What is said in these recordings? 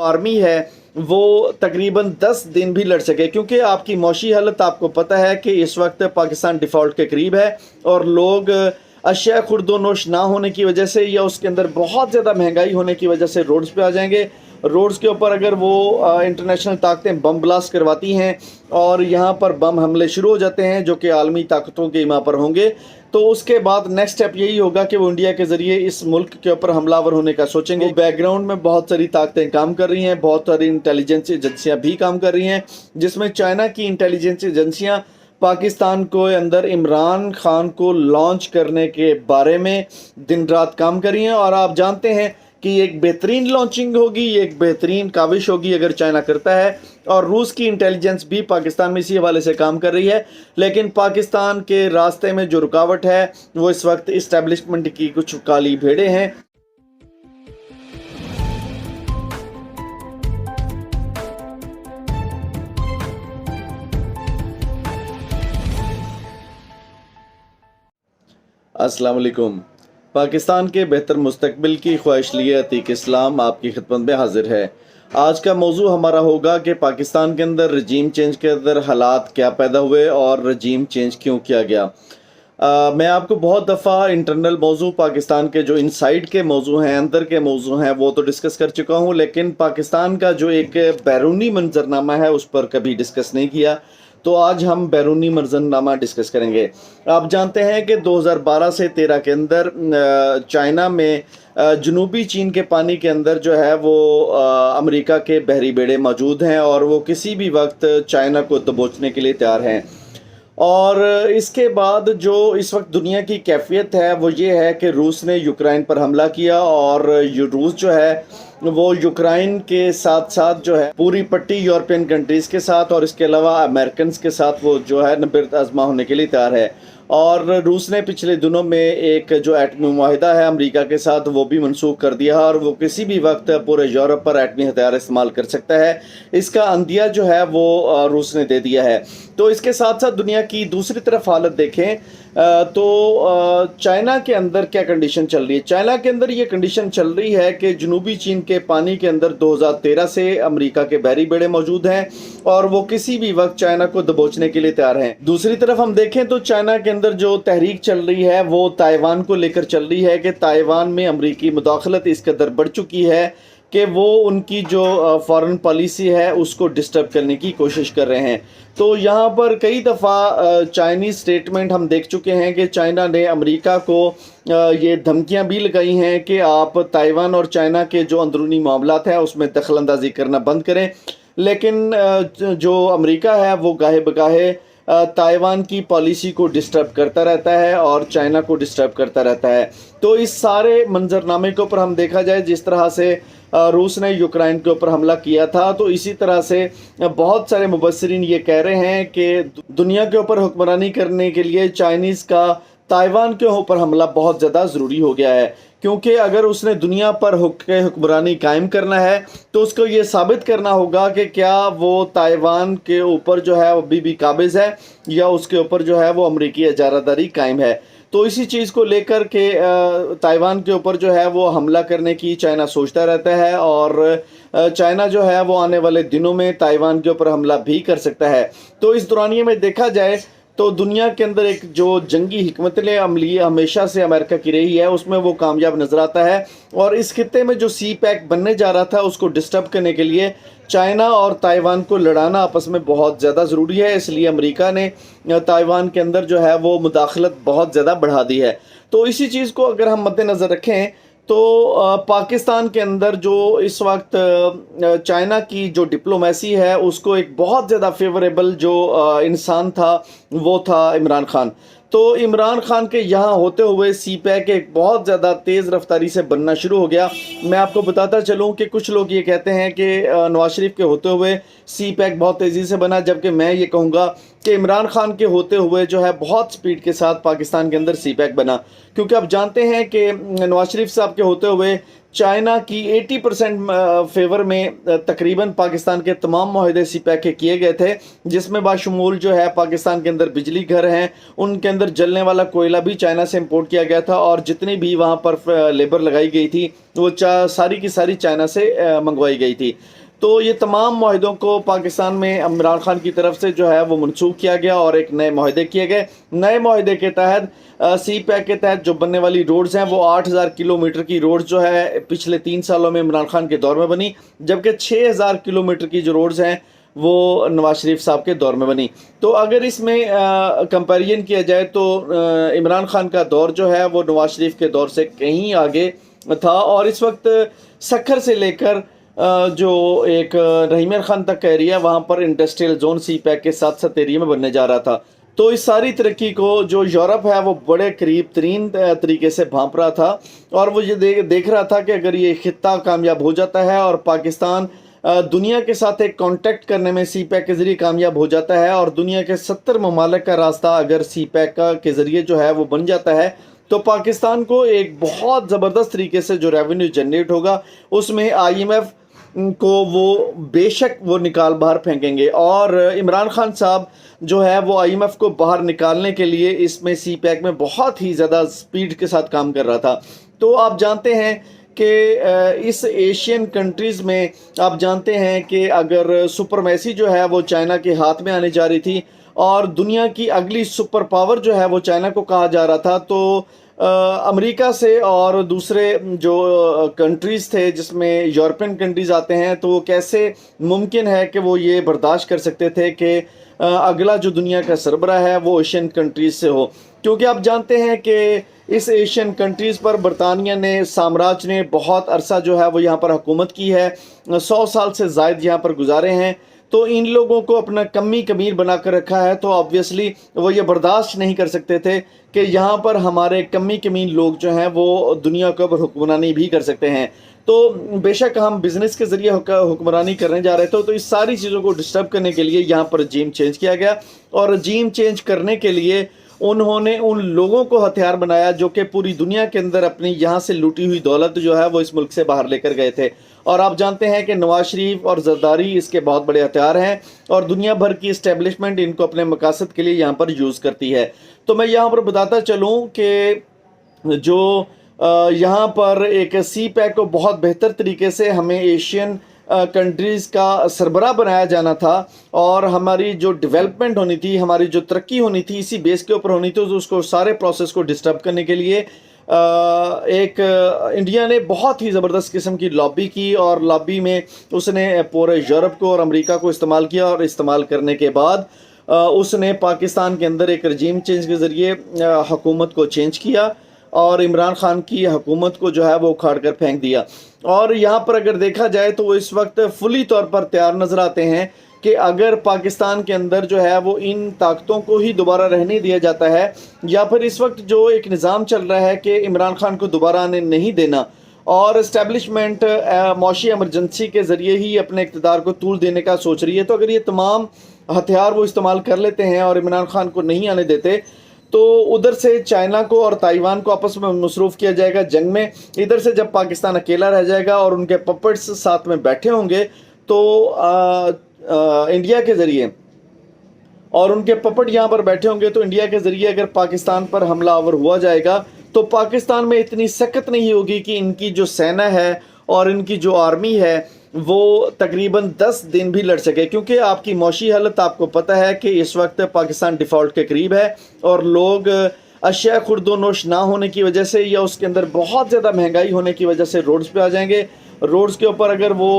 Army है वो तकरीबन 10 दिन भी लड़ सके, क्योंकि आपकी मौशी हालत आपको पता है कि इस वक्त पाकिस्तान डिफ़ॉल्ट के करीब है और लोग अशिया खुर्दोनोश ना होने की वजह से या उसके अंदर बहुत ज़्यादा महंगाई होने की वजह से रोड्स पे आ जाएंगे। रोड्स के ऊपर अगर वो इंटरनेशनल ताकतें बम ब्लास्ट करवाती हैं और यहाँ पर बम हमले शुरू हो जाते हैं जो कि आलमी ताकतों के इमा पर होंगे, तो उसके बाद नेक्स्ट स्टेप यही होगा कि वो इंडिया के ज़रिए इस मुल्क के ऊपर हमलावर होने का सोचेंगे। बैकग्राउंड में बहुत सारी ताकतें काम कर रही हैं, बहुत सारी इंटेलिजेंस एजेंसियाँ भी काम कर रही हैं, जिसमें चाइना की इंटेलिजेंस एजेंसियाँ पाकिस्तान को अंदर इमरान खान को लॉन्च करने के बारे में दिन रात काम कर रही हैं। और आप जानते हैं कि एक बेहतरीन लॉन्चिंग होगी, एक बेहतरीन काविश होगी अगर चाइना करता है। और रूस की इंटेलिजेंस भी पाकिस्तान में इसी हवाले से काम कर रही है, लेकिन पाकिस्तान के रास्ते में जो रुकावट है वो इस वक्त इस्टेब्लिशमेंट की कुछ काली भेड़ें हैं। अस्सलाम वालेकुम। पाकिस्तान के बेहतर मुस्तकबिल की ख्वाहिश लिए अतीक इस्लाम आपकी खिदमत में हाजिर है। आज का मौजू हमारा होगा कि पाकिस्तान के अंदर रजीम चेंज के अंदर हालात क्या पैदा हुए और रजीम चेंज क्यों किया गया। मैं आपको बहुत दफ़ा इंटरनल मौजू पाकिस्तान के जो इनसाइड के मौजू हैं, अंदर के मौजू हैं, वो तो डिस्कस कर चुका हूँ, लेकिन पाकिस्तान का जो एक बैरूनी मंजरनामा है उस पर कभी डिस्कस नहीं किया। तो आज हम बैरूनी मंजरनामा डिस्कस करेंगे। आप जानते हैं कि 2012 से 13 के अंदर चाइना में जनूबी चीन के पानी के अंदर जो है वो अमेरिका के बहरी बेड़े मौजूद हैं और वो किसी भी वक्त चाइना को दबोचने के लिए तैयार हैं। और इसके बाद जो इस वक्त दुनिया की कैफियत है वो ये है कि रूस ने यूक्रेन पर हमला किया और रूस जो है वो यूक्रेन के साथ साथ जो है पूरी पट्टी यूरोपियन कंट्रीज़ के साथ और इसके अलावा अमेरिकन के साथ वो जो है नबर्द आजमा होने के लिए तैयार है। और रूस ने पिछले दिनों में एक जो एटमी मुआहिदा है अमेरिका के साथ वो भी मनसूख कर दिया और वो किसी भी वक्त पूरे यूरोप पर एटमी हथियार इस्तेमाल कर सकता है। इसका अंदिया जो है वो रूस ने दे दिया है। तो इसके साथ साथ दुनिया की दूसरी तरफ हालत देखें तो चाइना के अंदर क्या कंडीशन चल रही है। चाइना के अंदर ये कंडीशन चल रही है कि जनूबी चीन के पानी के अंदर 2013 से अमेरिका के बहरी बेड़े मौजूद हैं और वो किसी भी वक्त चाइना को दबोचने के लिए तैयार हैं। दूसरी तरफ हम देखें तो चाइना के अंदर जो तहरीक चल रही है वो ताइवान को लेकर चल रही है कि ताइवान में अमेरिकी मुदाखलत इस कदर बढ़ चुकी है कि वो उनकी जो फॉरेन पॉलिसी है उसको डिस्टर्ब करने की कोशिश कर रहे हैं। तो यहाँ पर कई दफ़ा चाइनीज़ स्टेटमेंट हम देख चुके हैं कि चाइना ने अमेरिका को ये धमकियाँ भी लगाई हैं कि आप ताइवान और चाइना के जो अंदरूनी मामलात हैं उसमें दखलंदाजी करना बंद करें। लेकिन जो अमेरिका है वो गाहे बगाहे ताइवान की पॉलिसी को डिस्टर्ब करता रहता है और चाइना को डिस्टर्ब करता रहता है। तो इस सारे मंजरनामे के ऊपर हम देखा जाए जिस तरह से रूस ने यूक्रेन के ऊपर हमला किया था, तो इसी तरह से बहुत सारे मुबस्सिरीन ये कह रहे हैं कि दुनिया के ऊपर हुक्मरानी करने के लिए चाइनीज़ का ताइवान के ऊपर हमला बहुत ज़्यादा ज़रूरी हो गया है, क्योंकि अगर उसने दुनिया पर हुक्मरानी कायम करना है तो उसको ये साबित करना होगा कि क्या वो ताइवान के ऊपर जो है वो अभी भी काबिज़ है या उसके ऊपर जो है वो अमरीकी इजारादारी कायम है। तो इसी चीज़ को लेकर के ताइवान के ऊपर जो है वो हमला करने की चाइना सोचता रहता है और चाइना जो है वो आने वाले दिनों में ताइवान के ऊपर हमला भी कर सकता है। तो इस दौरानिए में देखा जाए तो दुनिया के अंदर एक जो जंगी हिकमत अमली हमेशा से अमेरिका की रही है उसमें वो कामयाब नज़र आता है। और इस खित्ते में जो सी पैक बनने जा रहा था उसको डिस्टर्ब करने के लिए चाइना और ताइवान को लड़ाना आपस में बहुत ज़्यादा ज़रूरी है, इसलिए अमेरिका ने ताइवान के अंदर जो है वो मुदाखलत बहुत ज़्यादा बढ़ा दी है। तो इसी चीज़ को अगर हम मद्देनज़र रखें तो पाकिस्तान के अंदर जो इस वक्त चाइना की जो डिप्लोमेसी है उसको एक बहुत ज़्यादा फेवरेबल जो इंसान था वो था इमरान खान। तो इमरान खान के यहाँ होते हुए सी पैक एक बहुत ज़्यादा तेज़ रफ्तारी से बनना शुरू हो गया। मैं आपको बताता चलूँ कि कुछ लोग ये कहते हैं कि नवाज शरीफ के होते हुए सी पैक बहुत तेज़ी से बना, जबकि मैं ये कहूँगा कि इमरान खान के होते हुए जो है बहुत स्पीड के साथ पाकिस्तान के अंदर सी पैक बना, क्योंकि आप जानते हैं कि नवाज शरीफ साहब के होते हुए चाइना की 80% फेवर में तकरीबन पाकिस्तान के तमाम माहदे सी पैक के किए गए थे, जिसमें बाशमूल जो है पाकिस्तान के अंदर बिजली घर हैं, उनके अंदर जलने वाला कोयला भी चाइना से इंपोर्ट किया गया था, और जितनी भी वहाँ पर लेबर लगाई गई थी वो सारी की सारी चाइना से मंगवाई गई थी। तो ये तमाम माहदों को पाकिस्तान में इमरान खान की तरफ से जो है वो मनसूख किया गया और एक नए माहदे किए गए। नए माहदे के तहत सी पैक के तहत जो बनने वाली रोड्स हैं वो 8000 किलोमीटर की रोड्स जो है पिछले 3 सालों में इमरान खान के दौर में बनी, जबकि 6000 किलोमीटर की जो रोड्स हैं वो नवाज शरीफ साहब के दौर में बनी। तो अगर इसमें कंपैरिजन किया जाए तो इमरान खान का दौर जो है वो नवाज शरीफ के दौर से कहीं आगे था, और इस वक्त सखर से लेकर जो एक रहीम खान तक का एरिया, वहाँ पर इंडस्ट्रियल जोन सी पैक के साथ साथ एरिया में बनने जा रहा था। तो इस सारी तरक्की को जो यूरोप है वो बड़े करीब तरीन तरीके से भांप रहा था, और वो ये देख रहा था कि अगर ये खित्ता कामयाब हो जाता है और पाकिस्तान दुनिया के साथ एक कांटेक्ट करने में सी पैक के ज़रिए कामयाब हो जाता है, और दुनिया के 70 ममालिक का रास्ता अगर सी पैक के ज़रिए जो है वो बन जाता है, तो पाकिस्तान को एक बहुत ज़बरदस्त तरीके से जो रेवेन्यू जनरेट होगा उसमें IMF को वो बेशक वो निकाल बाहर फेंकेंगे। और इमरान खान साहब जो है वो IMF को बाहर निकालने के लिए इसमें सी पैक में बहुत ही ज़्यादा स्पीड के साथ काम कर रहा था। तो आप जानते हैं कि इस एशियन कंट्रीज़ में आप जानते हैं कि अगर सुपरमेसी जो है वो चाइना के हाथ में आने जा रही थी, और दुनिया की अगली सुपर पावर जो है वो चाइना को कहा जा रहा था, तो अमेरिका से और दूसरे जो कंट्रीज़ थे जिसमें यूरोपियन कंट्रीज़ आते हैं, तो वो कैसे मुमकिन है कि वो ये बर्दाश्त कर सकते थे कि अगला जो दुनिया का सरबराह है वो एशियन कंट्रीज़ से हो, क्योंकि आप जानते हैं कि इस एशियन कंट्रीज़ पर बरतानिया ने, साम्राज्य ने बहुत अरसा जो है वो यहाँ पर हुकूमत की है, 100 साल से ज़ायद यहाँ पर गुजारे हैं। तो इन लोगों को अपना कमी कमीर बना कर रखा है, तो ऑब्वियसली वो ये बर्दाश्त नहीं कर सकते थे कि यहाँ पर हमारे कमी कमीन लोग जो हैं वो दुनिया के ऊपर हुक्मरानी भी कर सकते हैं। तो बेशक हम बिज़नेस के ज़रिए हुक्मरानी करने जा रहे थे, तो इस सारी चीज़ों को डिस्टर्ब करने के लिए यहाँ पर रजीम चेंज किया गया, और रजीम चेंज करने के लिए उन्होंने उन लोगों को हथियार बनाया जो कि पूरी दुनिया के अंदर अपनी यहाँ से लूटी हुई दौलत जो है वो इस मुल्क से बाहर लेकर गए थे। और आप जानते हैं कि नवाज शरीफ और जरदारी इसके बहुत बड़े हथियार हैं, और दुनिया भर की इस्टेब्लिशमेंट इनको अपने मकासद के लिए यहाँ पर यूज़ करती है। तो मैं यहाँ पर बताता चलूँ कि जो यहाँ पर एक सी पैक को बहुत बेहतर तरीके से हमें एशियन कंट्रीज़ का सरबराह बनाया जाना था, और हमारी जो डेवलपमेंट होनी थी, हमारी जो तरक्की होनी थी इसी बेस के ऊपर होनी थी, तो उसको सारे प्रोसेस को डिस्टर्ब करने के लिए इंडिया ने बहुत ही ज़बरदस्त किस्म की लॉबी की, और लॉबी में उसने पूरे यूरोप को और अमेरिका को इस्तेमाल किया, और इस्तेमाल करने के बाद उसने पाकिस्तान के अंदर एक रजीम चेंज के ज़रिए हुकूमत को चेंज किया, और इमरान खान की हुकूमत को जो है वो उखाड़ कर फेंक दिया। और यहाँ पर अगर देखा जाए तो वो इस वक्त फुली तौर पर तैयार नज़र आते हैं कि अगर पाकिस्तान के अंदर जो है वो इन ताकतों को ही दोबारा रहने दिया जाता है, या फिर इस वक्त जो एक निज़ाम चल रहा है कि इमरान खान को दोबारा आने नहीं देना, और इस्टेब्लिशमेंट मौशी एमरजेंसी के ज़रिए ही अपने इक़्तिदार को तूल देने का सोच रही है, तो अगर ये तमाम हथियार वो इस्तेमाल कर लेते हैं और इमरान खान को नहीं आने देते, तो उधर से चाइना को और ताइवान को आपस में मसरूफ़ किया जाएगा जंग में। इधर से जब पाकिस्तान अकेला रह जाएगा और उनके पपेट्स साथ में बैठे होंगे, तो इंडिया के ज़रिए, और उनके पपट यहाँ पर बैठे होंगे, तो इंडिया के ज़रिए अगर पाकिस्तान पर हमला आवर हुआ जाएगा, तो पाकिस्तान में इतनी सख्त नहीं होगी कि इनकी जो सेना है और इनकी जो आर्मी है वो तकरीबन 10 दिन भी लड़ सके, क्योंकि आपकी मौशी हालत आपको पता है कि इस वक्त पाकिस्तान डिफ़ॉल्ट के करीब है, और लोग अशिया खुर्दोनोश ना होने की वजह से या उसके अंदर बहुत ज़्यादा महंगाई होने की वजह से रोड्स पे आ जाएंगे। रोड्स के ऊपर अगर वो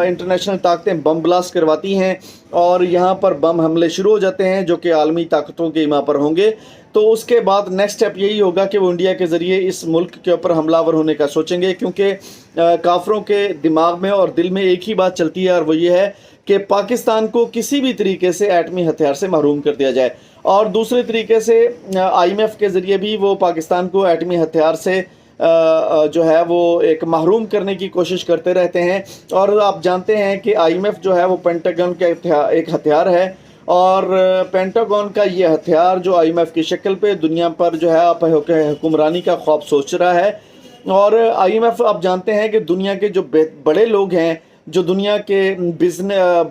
इंटरनेशनल ताकतें बम ब्लास्ट करवाती हैं और यहाँ पर बम हमले शुरू हो जाते हैं जो कि आलमी ताकतों के इमा पर होंगे, तो उसके बाद नेक्स्ट स्टेप यही होगा कि वो इंडिया के ज़रिए इस मुल्क के ऊपर हमलावर होने का सोचेंगे, क्योंकि काफरों के दिमाग में और दिल में एक ही बात चलती है, और वो ये है कि पाकिस्तान को किसी भी तरीके से एटमी हथियार से महरूम कर दिया जाए। और दूसरे तरीके से IMF के ज़रिए भी वो पाकिस्तान को एटमी हथियार से जो है वो एक महरूम करने की कोशिश करते रहते हैं। और आप जानते हैं कि IMF जो है वो पेंटागन का एक हथियार है, और पेंटागन का ये हथियार जो IMF की शक्ल पे दुनिया पर जो है हुक्मरानी का ख्वाब सोच रहा है, اور IMF آپ جانتے ہیں کہ دنیا کے جو بڑے لوگ ہیں، جو دنیا کے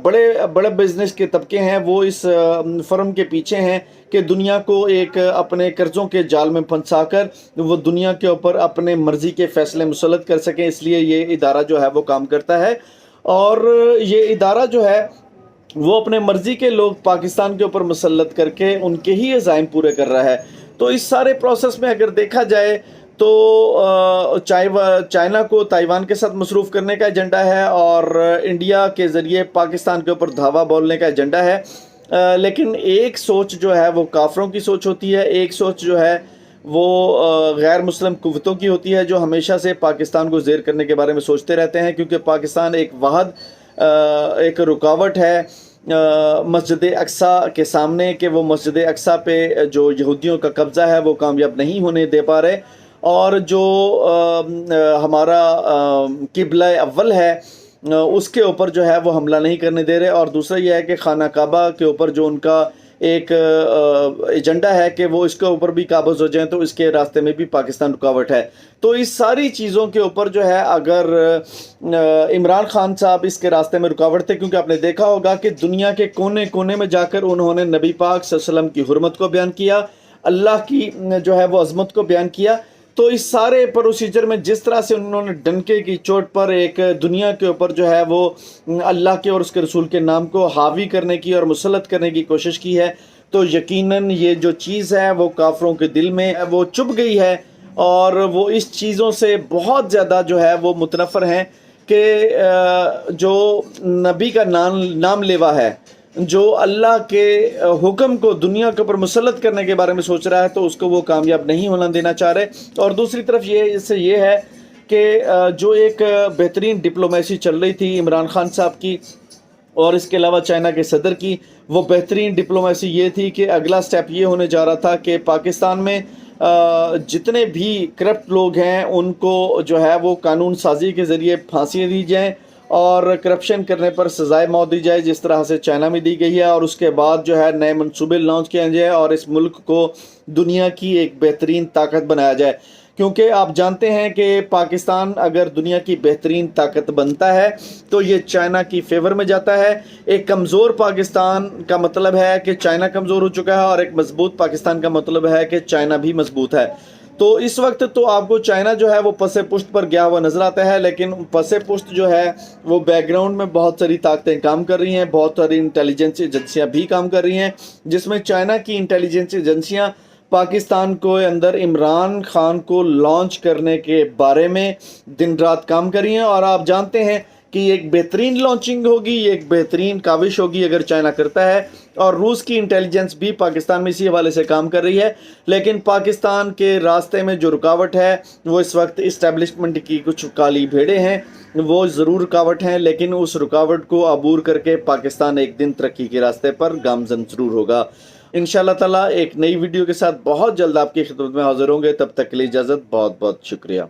بڑے بزنس کے طبقے ہیں، وہ اس فرم کے پیچھے ہیں کہ دنیا کو ایک اپنے قرضوں کے جال میں پھنسا کر وہ دنیا کے اوپر اپنے مرضی کے فیصلے مسلط کر سکیں۔ اس لیے یہ ادارہ جو ہے وہ کام کرتا ہے، اور یہ ادارہ جو ہے وہ اپنے مرضی کے لوگ پاکستان کے اوپر مسلط کر کے ان کے ہی عزائم پورے کر رہا ہے۔ تو اس سارے پروسیس میں اگر دیکھا جائے تو چائنا کو تائیوان کے ساتھ مصروف کرنے کا ایجنڈا ہے، اور انڈیا کے ذریعے پاکستان کے اوپر دھاوا بولنے کا ایجنڈا ہے۔ لیکن ایک سوچ جو ہے وہ کافروں کی سوچ ہوتی ہے، ایک سوچ جو ہے وہ غیر مسلم قوتوں کی ہوتی ہے، جو ہمیشہ سے پاکستان کو زیر کرنے کے بارے میں سوچتے رہتے ہیں، کیونکہ پاکستان ایک واحد ایک رکاوٹ ہے مسجد اقصیٰ کے سامنے، کہ وہ مسجد اقصیٰ پہ جو یہودیوں کا قبضہ ہے وہ کامیاب نہیں ہونے دے پا رہے، اور جو ہمارا قبلہ اول ہے اس کے اوپر جو ہے وہ حملہ نہیں کرنے دے رہے، اور دوسرا یہ ہے کہ خانہ کعبہ کے اوپر جو ان کا ایک ایجنڈا ہے کہ وہ اس کے اوپر بھی قابض ہو جائیں، تو اس کے راستے میں بھی پاکستان رکاوٹ ہے۔ تو اس ساری چیزوں کے اوپر جو ہے اگر عمران خان صاحب اس کے راستے میں رکاوٹ تھے، کیونکہ آپ نے دیکھا ہوگا کہ دنیا کے کونے کونے میں جا کر انہوں نے نبی پاک صلی اللہ علیہ وسلم کی حرمت کو بیان کیا، اللہ کی جو ہے وہ عظمت کو بیان کیا۔ تو اس سارے پروسیجر میں جس طرح سے انہوں نے ڈنکے کی چوٹ پر ایک دنیا کے اوپر جو ہے وہ اللہ کے اور اس کے رسول کے نام کو حاوی کرنے کی اور مسلط کرنے کی کوشش کی ہے، تو یقیناً یہ جو چیز ہے وہ کافروں کے دل میں وہ چپ گئی ہے، اور وہ اس چیزوں سے بہت زیادہ جو ہے وہ متنفر ہیں کہ جو نبی کا نام لیوا ہے، جو اللہ کے حکم کو دنیا کے اوپر مسلط کرنے کے بارے میں سوچ رہا ہے، تو اس کو وہ کامیاب نہیں ہونا دینا چاہ رہے۔ اور دوسری طرف اس سے یہ ہے کہ جو ایک بہترین ڈپلومیسی چل رہی تھی عمران خان صاحب کی اور اس کے علاوہ چائنا کے صدر کی، وہ بہترین ڈپلومیسی یہ تھی کہ اگلا سٹیپ یہ ہونے جا رہا تھا کہ پاکستان میں جتنے بھی کرپٹ لوگ ہیں ان کو جو ہے وہ قانون سازی کے ذریعے پھانسی دی جائیں، اور کرپشن کرنے پر سزائے موت دی جائے، جس طرح سے چائنا میں دی گئی ہے، اور اس کے بعد جو ہے نئے منصوبے لانچ کیے جائے اور اس ملک کو دنیا کی ایک بہترین طاقت بنایا جائے۔ کیونکہ آپ جانتے ہیں کہ پاکستان اگر دنیا کی بہترین طاقت بنتا ہے تو یہ چائنا کی فیور میں جاتا ہے۔ ایک کمزور پاکستان کا مطلب ہے کہ چائنا کمزور ہو چکا ہے، اور ایک مضبوط پاکستان کا مطلب ہے کہ چائنا بھی مضبوط ہے۔ تو اس وقت تو آپ کو چائنا جو ہے وہ پس پشت پر گیا ہوا نظر آتا ہے، لیکن پس پشت جو ہے وہ بیک گراؤنڈ میں بہت ساری طاقتیں کام کر رہی ہیں، بہت ساری انٹیلیجنس ایجنسیاں بھی کام کر رہی ہیں، جس میں چائنا کی انٹیلیجنس ایجنسیاں پاکستان کو اندر عمران خان کو لانچ کرنے کے بارے میں دن رات کام کر رہی ہیں۔ اور آپ جانتے ہیں کہ یہ ایک بہترین لانچنگ ہوگی، یہ ایک بہترین کاوش ہوگی اگر چائنا کرتا ہے، اور روس کی انٹیلیجنس بھی پاکستان میں اسی حوالے سے کام کر رہی ہے۔ لیکن پاکستان کے راستے میں جو رکاوٹ ہے وہ اس وقت اسٹیبلشمنٹ کی کچھ کالی بھیڑیں ہیں، وہ ضرور رکاوٹ ہیں، لیکن اس رکاوٹ کو عبور کر کے پاکستان ایک دن ترقی کے راستے پر گامزن ضرور ہوگا۔ انشاءاللہ تعالیٰ ایک نئی ویڈیو کے ساتھ بہت جلد آپ کی خدمت میں حاضر ہوں گے، تب تک کے لیے اجازت، بہت بہت شکریہ۔